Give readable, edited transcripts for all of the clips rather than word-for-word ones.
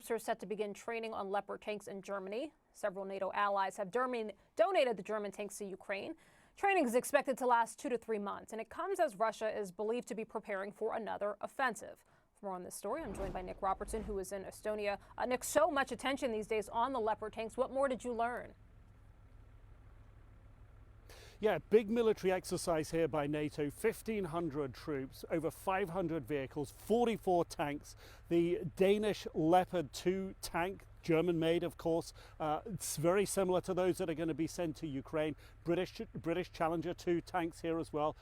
troops are set to begin training on Leopard tanks in Germany. Several NATO allies have donated the German tanks to Ukraine. Training is expected to last 2 to 3 months, and it comes as Russia is believed to be preparing for another offensive. For more on this story, I'm joined by Nick Robertson, who is in Estonia. Nick, so much attention these days on the Leopard tanks. What more did you learn? Yeah, big military exercise here by NATO, 1,500 troops, over 500 vehicles, 44 tanks, the Danish Leopard 2 tank, German-made, of course. It's very similar to those that are going to be sent to Ukraine. British Challenger 2 tanks here as well.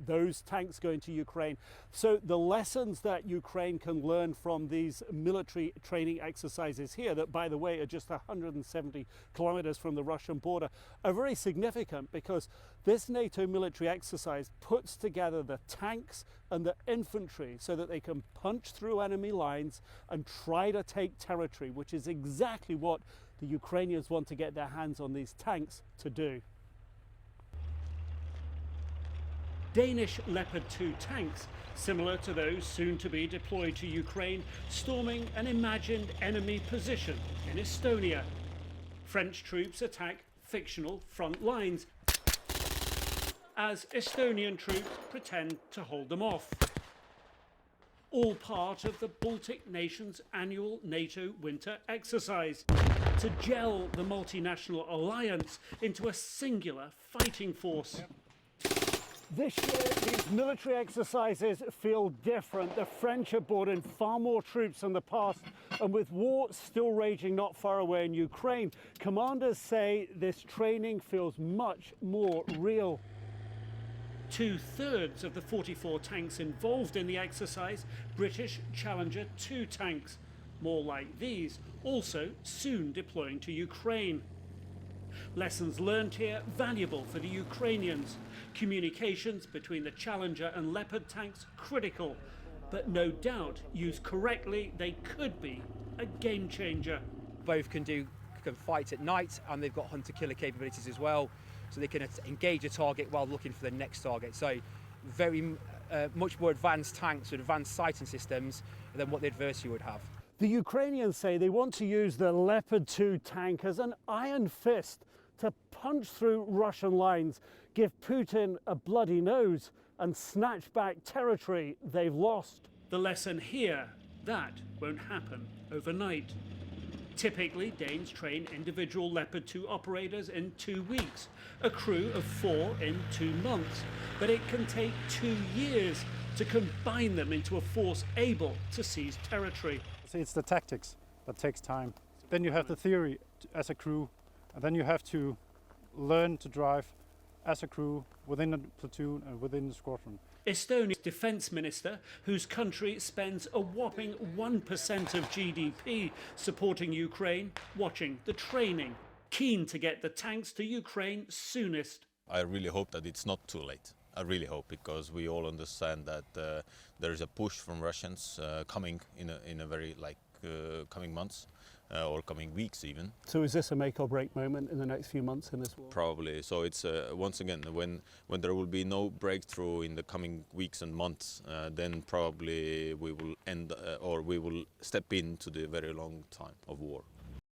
Those tanks going to Ukraine. So the lessons that Ukraine can learn from these military training exercises here, that by the way are just 170 kilometers from the Russian border, are very significant, because this NATO military exercise puts together the tanks and the infantry so that they can punch through enemy lines and try to take territory, which is exactly what the Ukrainians want to get their hands on these tanks to do. Danish Leopard 2 tanks, similar to those soon to be deployed to Ukraine, storming an imagined enemy position in Estonia. French troops attack fictional front lines as Estonian troops pretend to hold them off. All part of the Baltic nations' annual NATO winter exercise to gel the multinational alliance into a singular fighting force. This year, these military exercises feel different. The French have brought in far more troops than the past, and with war still raging not far away in Ukraine, commanders say this training feels much more real. 2/3 of the 44 tanks involved in the exercise, British Challenger 2 tanks. More like these, also soon deploying to Ukraine. Lessons learned here valuable for the Ukrainians. Communications between the Challenger and Leopard tanks critical, but no doubt used correctly they could be a game changer. Both can fight at night, and they've got hunter-killer capabilities as well, so they can engage a target while looking for the next target. So very much more advanced tanks with advanced sighting systems than what the adversary would have. The Ukrainians say they want to use the Leopard 2 tank as an iron fist to punch through Russian lines, give Putin a bloody nose, and snatch back territory they've lost. The lesson here, that won't happen overnight. Typically, Danes train individual Leopard 2 operators in 2 weeks, a crew of 4 in 2 months. But it can take 2 years to combine them into a force able to seize territory. It's the tactics that takes time. Then you have the theory as a crew, and then you have to learn to drive as a crew within a platoon and within the squadron. Estonia's defence minister, whose country spends a whopping 1% of GDP supporting Ukraine, watching the training, keen to get the tanks to Ukraine soonest. I really hope that it's not too late. I really hope, because we all understand that there is a push from Russians coming in a very coming months or coming weeks even. So is this a make or break moment in the next few months in this war? Probably. So it's once again, when there will be no breakthrough in the coming weeks and months, then probably we will end or we will step into the very long time of war.